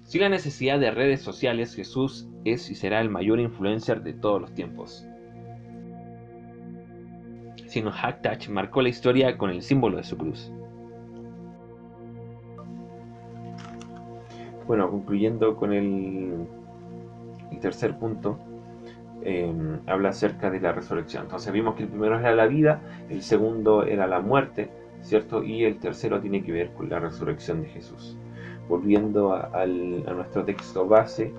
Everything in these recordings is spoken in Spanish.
Sin la necesidad de redes sociales, Jesús es y será el mayor influencer de todos los tiempos. Sino Haktach marcó la historia con el símbolo de su cruz. Bueno, concluyendo con el tercer punto, habla acerca de la resurrección. Entonces vimos que el primero era la vida, el segundo era la muerte, ¿cierto? Y el tercero tiene que ver con la resurrección de Jesús. Volviendo a nuestro texto base,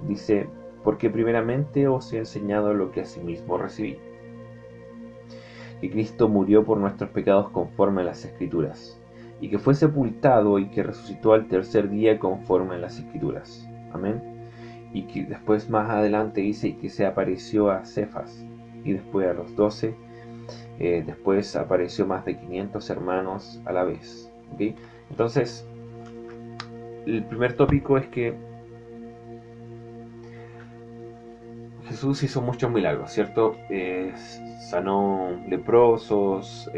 dice, porque primeramente os he enseñado lo que asimismo recibí, que Cristo murió por nuestros pecados conforme a las Escrituras, y que fue sepultado y que resucitó al tercer día conforme a las Escrituras. Amén. Y que después más adelante dice que se apareció a Cefas y después a los 12, después apareció más de 500 hermanos a la vez. ¿Okay? Entonces, el primer tópico es que Jesús hizo muchos milagros, ¿cierto? Sanó leprosos,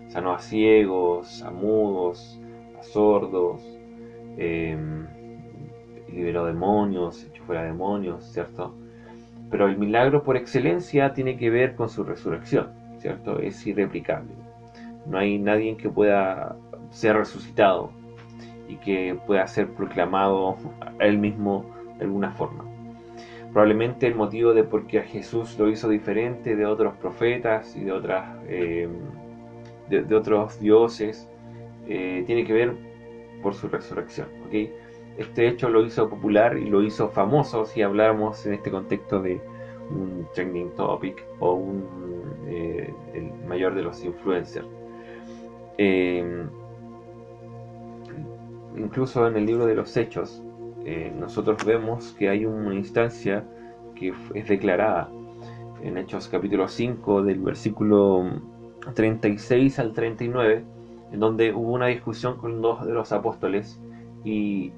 sanó a ciegos, a mudos, a sordos, liberó demonios, echó fuera demonios, ¿cierto? Pero el milagro por excelencia tiene que ver con su resurrección, ¿cierto? Es irreplicable. No hay nadie que pueda ser resucitado y que pueda ser proclamado a él mismo de alguna forma. Probablemente el motivo de por qué a Jesús lo hizo diferente de otros profetas y de otros dioses tiene que ver por su resurrección, ¿okay? Este hecho lo hizo popular y lo hizo famoso si habláramos en este contexto de un trending topic o el mayor de los influencers. Incluso en el libro de los Hechos, nosotros vemos que hay una instancia que es declarada en Hechos capítulo 5 del versículo 36 al 39, en donde hubo una discusión con dos de los apóstoles y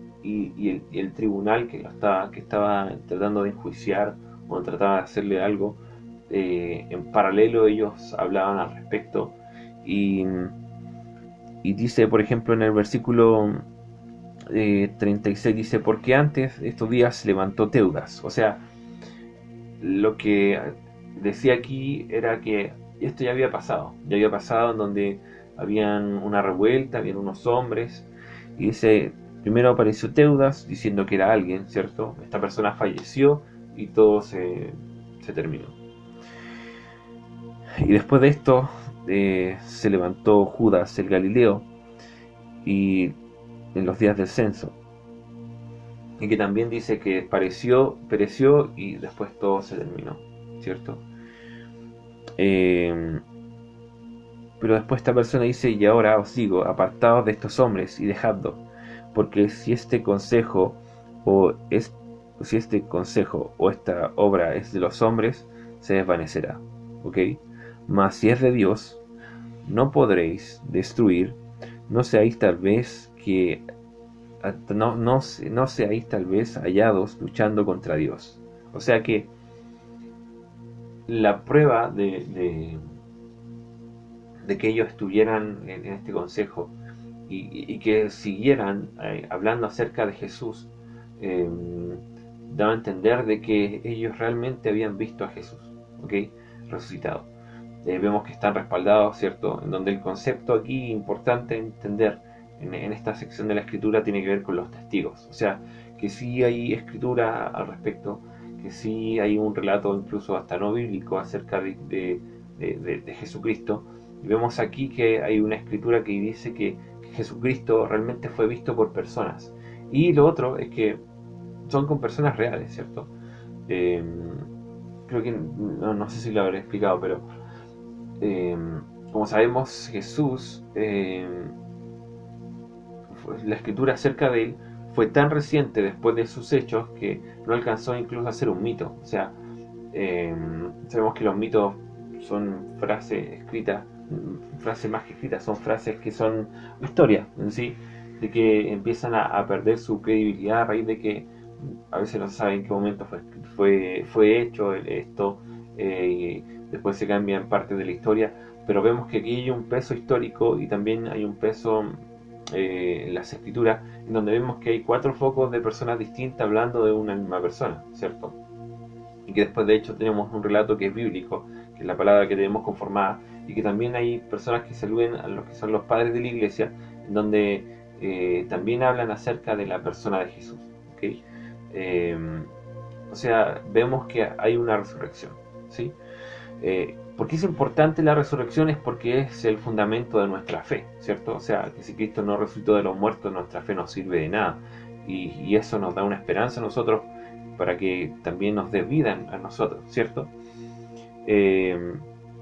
el tribunal que estaba tratando de enjuiciar o trataba de hacerle algo, en paralelo ellos hablaban al respecto y, y dice, por ejemplo, en el versículo 36 dice, porque antes de estos días se levantó Teudas. O sea, lo que decía aquí era que esto ya había pasado en donde habían una revuelta, habían unos hombres, y dice, primero apareció Teudas diciendo que era alguien, ¿cierto? Esta persona falleció y todo se terminó. Y después de esto se levantó Judas el Galileo y en los días del censo, y que también dice que pereció y después todo se terminó, ¿cierto? Pero después esta persona dice, y ahora os digo, apartaos de estos hombres y dejadlo, porque si este consejo o esta obra es de los hombres, se desvanecerá, ¿ok? Mas si es de Dios, no podréis destruir, no seáis tal vez que no seáis tal vez hallados luchando contra Dios. O sea que la prueba de que ellos estuvieran en este consejo y que siguieran hablando acerca de Jesús, eh, daba a entender de que ellos realmente habían visto a Jesús, ¿ok? Resucitado. Vemos que están respaldados, ¿cierto? En donde el concepto aquí importante entender en esta sección de la escritura tiene que ver con los testigos. O sea, que sí hay escritura al respecto, que sí hay un relato incluso hasta no bíblico acerca de Jesucristo. Y vemos aquí que hay una escritura que dice que Jesucristo realmente fue visto por personas. Y lo otro es que son con personas reales, ¿cierto? Eh, Creo que no sé si lo habré explicado, pero eh, como sabemos, Jesús, la escritura acerca de él fue tan reciente después de sus hechos que no alcanzó incluso a ser un mito. O sea, sabemos que los mitos son frases escritas, frases más que escritas, son frases que son historias en sí, de que empiezan a perder su credibilidad a raíz de que a veces no se sabe en qué momento fue hecho esto, y después se cambian partes de la historia, pero vemos que aquí hay un peso histórico y también hay un peso en las escrituras donde vemos que hay 4 focos de personas distintas hablando de una misma persona, ¿cierto? Y que después de hecho tenemos un relato que es bíblico, que es la palabra que tenemos conformada, y que también hay personas que se aluden a los que son los padres de la iglesia, en donde también hablan acerca de la persona de Jesús, ¿okay? Eh, o sea, vemos que hay una resurrección, ¿sí? ¿Por qué es importante la resurrección? Es porque es el fundamento de nuestra fe, ¿cierto? O sea, que si Cristo no resucitó de los muertos, nuestra fe no sirve de nada. Y eso nos da una esperanza a nosotros para que también nos dé vida a nosotros, ¿cierto? Eh,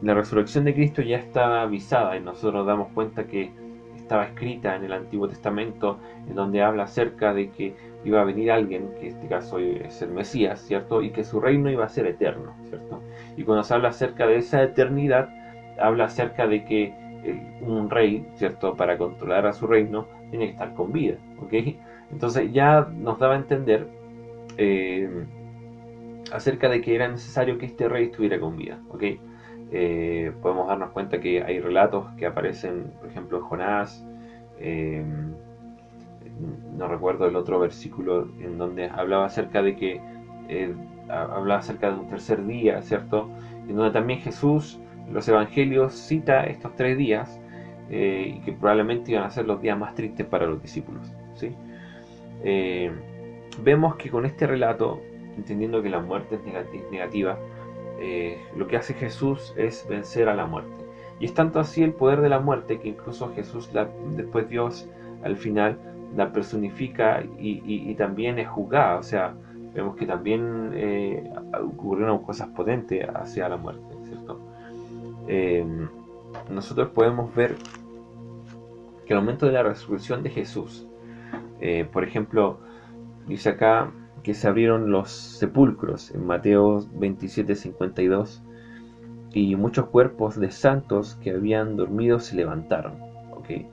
la resurrección de Cristo ya está avisada y nosotros nos damos cuenta que estaba escrita en el Antiguo Testamento, en donde habla acerca de que iba a venir alguien, que en este caso es el Mesías, ¿cierto? Y que su reino iba a ser eterno, ¿cierto? Y cuando se habla acerca de esa eternidad, habla acerca de que un rey, ¿cierto? Para controlar a su reino, tiene que estar con vida, ¿ok? Entonces ya nos daba a entender acerca de que era necesario que este rey estuviera con vida, ¿ok? Podemos darnos cuenta que hay relatos que aparecen, por ejemplo, en Jonás, eh, no recuerdo el otro versículo en donde hablaba acerca de que hablaba acerca de un tercer día, ¿cierto? En donde también Jesús, los evangelios, cita estos 3 días y que probablemente iban a ser los días más tristes para los discípulos, ¿sí? Eh, Vemos que con este relato, entendiendo que la muerte es negativa, lo que hace Jesús es vencer a la muerte. Y es tanto así el poder de la muerte que incluso Jesús, después Dios, al final, la personifica y también es juzgada. O sea, vemos que también ocurrieron cosas potentes hacia la muerte, ¿cierto? Eh, Nosotros podemos ver que el momento de la resurrección de Jesús, por ejemplo, dice acá que se abrieron los sepulcros en Mateo 27:52 y muchos cuerpos de santos que habían dormido se levantaron, ¿okay?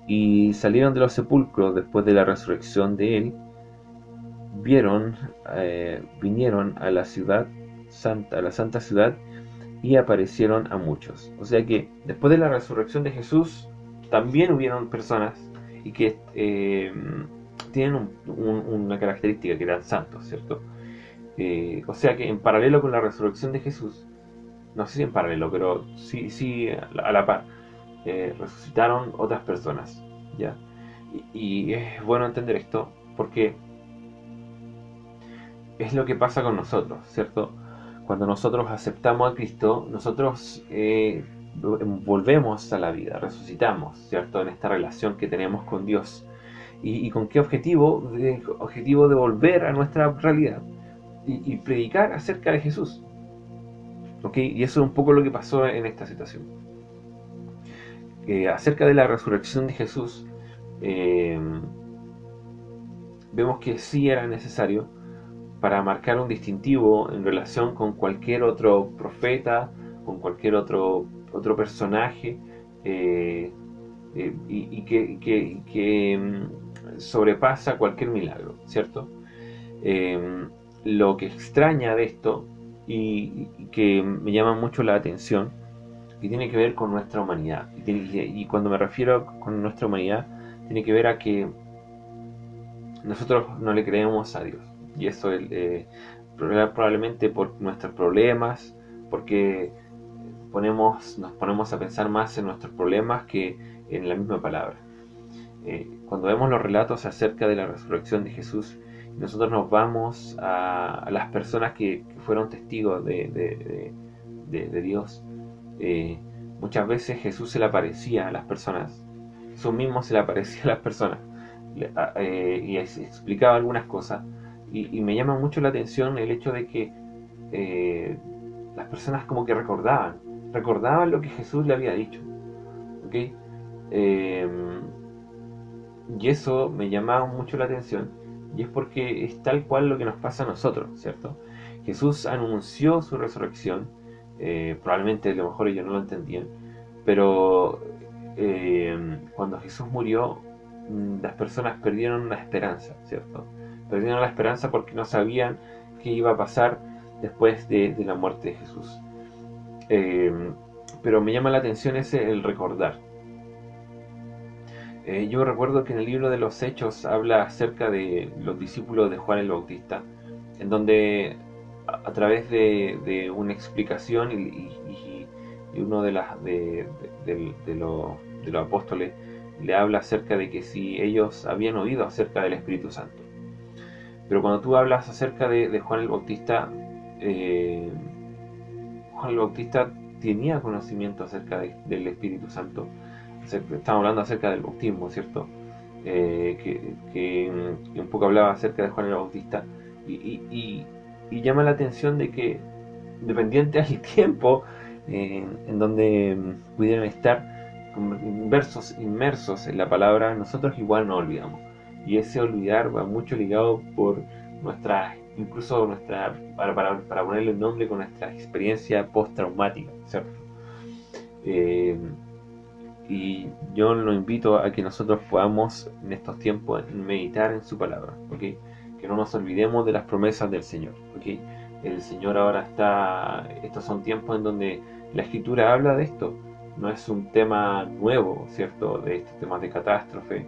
Y salieron de los sepulcros después de la resurrección de él, vinieron a la ciudad santa, a la santa ciudad, y aparecieron a muchos. O sea que después de la resurrección de Jesús también hubieron personas y que tienen una característica, que eran santos, ¿cierto? O sea que en paralelo con la resurrección de Jesús, no sé si en paralelo, pero sí a la par, resucitaron otras personas, ¿ya? Y es bueno entender esto porque es lo que pasa con nosotros, ¿cierto? Cuando nosotros aceptamos a Cristo, nosotros volvemos a la vida, resucitamos, ¿cierto? En esta relación que tenemos con Dios. ¿Y con qué objetivo? Objetivo de volver a nuestra realidad y predicar acerca de Jesús. ¿Ok? Y eso es un poco lo que pasó en esta situación. Acerca de la resurrección de Jesús, vemos que sí era necesario para marcar un distintivo en relación con cualquier otro profeta, con cualquier otro personaje, y que sobrepasa cualquier milagro, ¿cierto? Lo que extraña de esto y que me llama mucho la atención, que tiene que ver con nuestra humanidad. Y cuando me refiero con nuestra humanidad, tiene que ver a que nosotros no le creemos a Dios. Y eso probablemente por nuestros problemas, porque nos ponemos a pensar más en nuestros problemas que en la misma palabra. Cuando vemos los relatos acerca de la resurrección de Jesús, nosotros nos vamos a las personas que fueron testigos de Dios. Muchas veces Jesús se le aparecía a las personas, Jesús mismo se le aparecía a las personas y explicaba algunas cosas, y me llama mucho la atención el hecho de que las personas como que recordaban lo que Jesús le había dicho, ¿okay? Y eso me llama mucho la atención, y es porque es tal cual lo que nos pasa a nosotros, ¿cierto? Jesús anunció su resurrección, probablemente a lo mejor ellos no lo entendían, pero cuando Jesús murió, las personas perdieron la esperanza, ¿cierto? Perdieron la esperanza porque no sabían qué iba a pasar después de la muerte de Jesús. Pero me llama la atención el recordar. Yo recuerdo que en el libro de los Hechos habla acerca de los discípulos de Juan el Bautista, en donde a través de una explicación y uno de los apóstoles le habla acerca de que si ellos habían oído acerca del Espíritu Santo. Pero cuando tú hablas acerca de Juan el Bautista, eh, Juan el Bautista tenía conocimiento acerca del Espíritu Santo. Estamos hablando acerca del bautismo, ¿cierto? Que un poco hablaba acerca de Juan el Bautista. Y llama la atención de que, dependiente del tiempo en donde pudieran estar inmersos en la palabra, nosotros igual nos olvidamos. Y ese olvidar va mucho ligado por nuestra, incluso nuestra, para ponerle un nombre, con nuestra experiencia postraumática, ¿cierto? Eh, y yo lo invito a que nosotros podamos en estos tiempos meditar en su palabra, ¿ok? Que no nos olvidemos de las promesas del Señor, ¿ok? El Señor ahora estos son tiempos en donde la Escritura habla de esto. No es un tema nuevo, ¿cierto? De estos temas de catástrofe,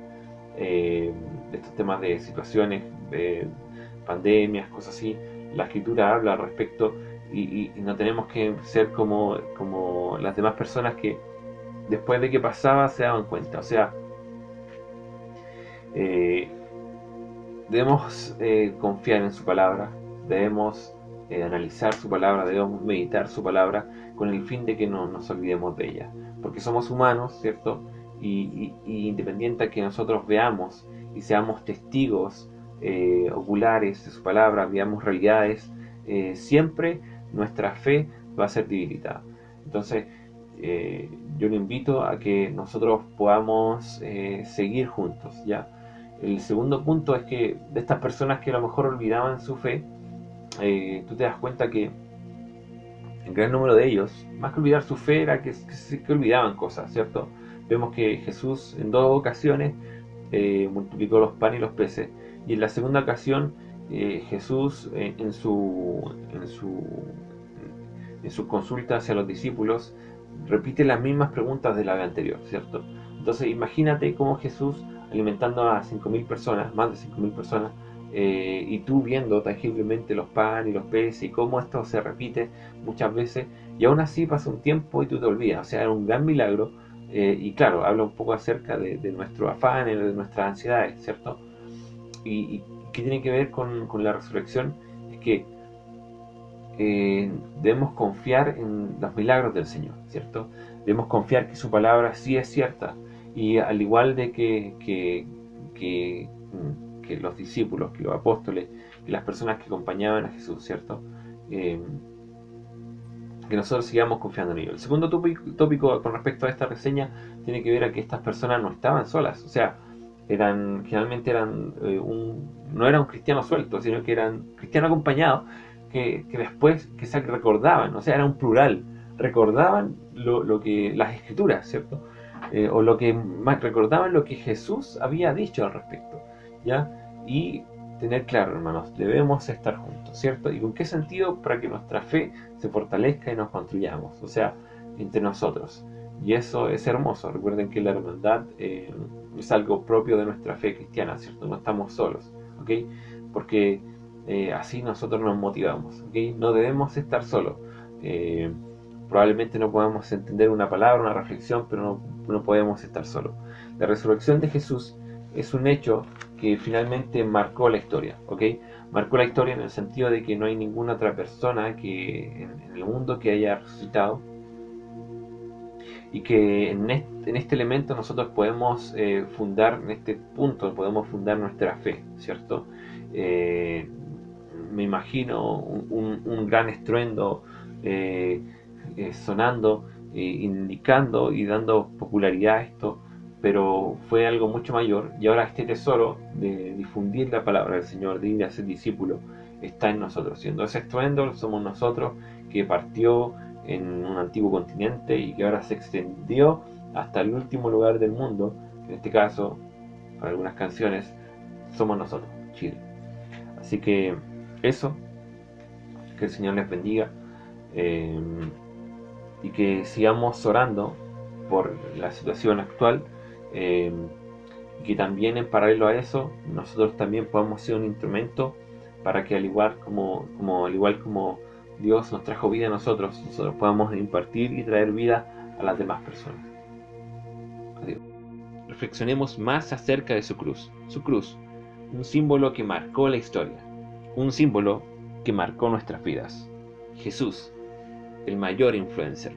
de estos temas de situaciones, de pandemias, cosas así. La Escritura habla al respecto y no tenemos que ser como las demás personas que después de que pasaba se daban cuenta. O sea, eh, debemos confiar en su palabra, debemos analizar su palabra, debemos meditar su palabra con el fin de que no nos olvidemos de ella. Porque somos humanos, ¿cierto? Y independiente a que nosotros veamos y seamos testigos oculares de su palabra, veamos realidades, siempre nuestra fe va a ser debilitada. Entonces, yo le invito a que nosotros podamos seguir juntos, ¿ya? El segundo punto es que de estas personas que a lo mejor olvidaban su fe, tú te das cuenta que el gran número de ellos, más que olvidar su fe, era que olvidaban cosas, ¿cierto? Vemos que Jesús en dos ocasiones multiplicó los panes y los peces, y en la segunda ocasión Jesús en su consulta hacia los discípulos repite las mismas preguntas de la vez anterior, ¿cierto? Entonces imagínate cómo Jesús alimentando a 5.000 personas, más de 5.000 personas, y tú viendo tangiblemente los panes y los peces y cómo esto se repite muchas veces, y aún así pasa un tiempo y tú te olvidas. O sea, era un gran milagro, y claro, habla un poco acerca de nuestro afán, de nuestras ansiedades, ¿cierto? Y qué tiene que ver con la resurrección, es que debemos confiar en los milagros del Señor, ¿cierto? Debemos confiar que su palabra sí es cierta, y al igual de que los discípulos, que los apóstoles, que las personas que acompañaban a Jesús, ¿cierto? Que nosotros sigamos confiando en ellos. El segundo tópico con respecto a esta reseña tiene que ver a que estas personas no estaban solas, o sea, generalmente no era un cristiano suelto, sino que eran cristianos acompañados que después que se recordaban, o sea, era un plural, recordaban lo que las escrituras, ¿cierto? O lo que más recordaban lo que Jesús había dicho al respecto, ¿ya? Y tener claro, hermanos, debemos estar juntos, ¿cierto? ¿Y con qué sentido? Para que nuestra fe se fortalezca y nos construyamos, o sea, entre nosotros. Y eso es hermoso. Recuerden que la hermandad es algo propio de nuestra fe cristiana, ¿cierto? No estamos solos, ¿ok? Porque así nosotros nos motivamos, ¿ok? No debemos estar solos. Probablemente no podamos entender una palabra, una reflexión, pero no podemos estar solos. La resurrección de Jesús es un hecho que finalmente marcó la historia, ¿ok? Marcó la historia en el sentido de que no hay ninguna otra persona que en el mundo que haya resucitado, y que en este elemento nosotros podemos fundar, en este punto podemos fundar nuestra fe, ¿cierto? Me imagino un gran estruendo sonando, indicando y dando popularidad a esto, pero fue algo mucho mayor, y ahora este tesoro de difundir la palabra del Señor, de ir a ser discípulo, está en nosotros, siendo ese estruendo somos nosotros, que partió en un antiguo continente y que ahora se extendió hasta el último lugar del mundo. En este caso, para algunas canciones, somos nosotros, Chile. Así que eso, que el Señor les bendiga, eh, y que sigamos orando por la situación actual, eh, y que también en paralelo a eso nosotros también podamos ser un instrumento para que al igual como Dios nos trajo vida a nosotros podamos impartir y traer vida a las demás personas. Adiós. Reflexionemos más acerca de su cruz, un símbolo que marcó la historia, un símbolo que marcó nuestras vidas. Jesús, el mayor influencer.